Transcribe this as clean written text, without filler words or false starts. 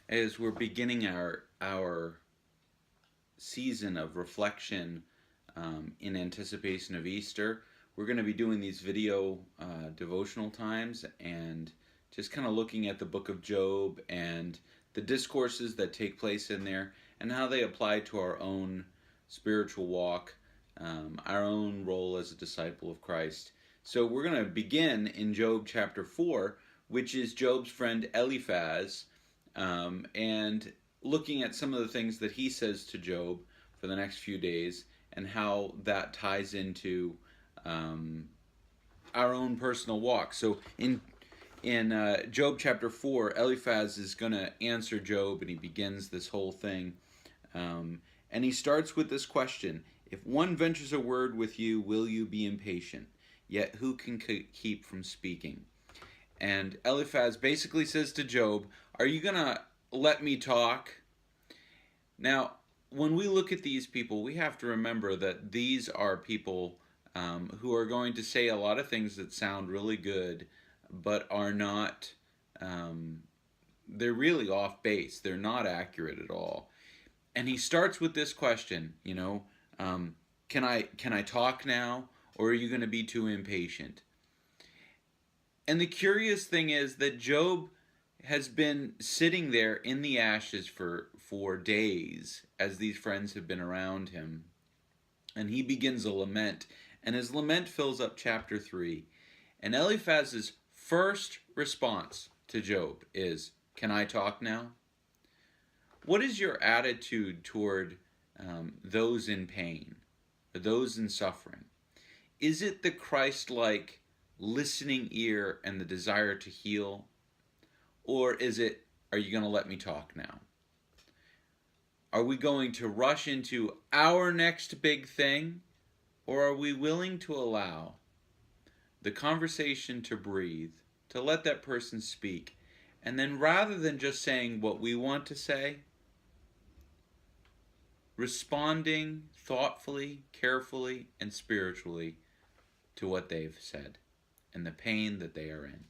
As we're beginning our season of reflection in anticipation of Easter, we're going to be doing these video devotional times and just kind of looking at the book of Job and the discourses that take place in there and how they apply to our own spiritual walk, our own role as a disciple of Christ. So we're going to begin in Job chapter 4, which is Job's friend Eliphaz, and looking at some of the things that he says to Job for the next few days and how that ties into our own personal walk. So in Job chapter 4, Eliphaz is going to answer Job, and he begins this whole thing. And he starts with this question: if one ventures a word with you, will you be impatient? Yet who can keep from speaking? And Eliphaz basically says to Job, are you going to let me talk? Now, when we look at these people, we have to remember that these are people who are going to say a lot of things that sound really good, but are not, they're really off base. They're not accurate at all. And he starts with this question, can I talk now, or are you going to be too impatient? And the curious thing is that Job has been sitting there in the ashes for days as these friends have been around him. And he begins a lament. And his lament fills up chapter 3. And Eliphaz's first response to Job is, can I talk now? What is your attitude toward those in pain, or those in suffering? Is it the Christ-like listening ear and the desire to heal? Or is it, are you going to let me talk now? Are we going to rush into our next big thing? Or are we willing to allow the conversation to breathe, to let that person speak, and then rather than just saying what we want to say, responding thoughtfully, carefully, and spiritually to what they've said and the pain that they are in?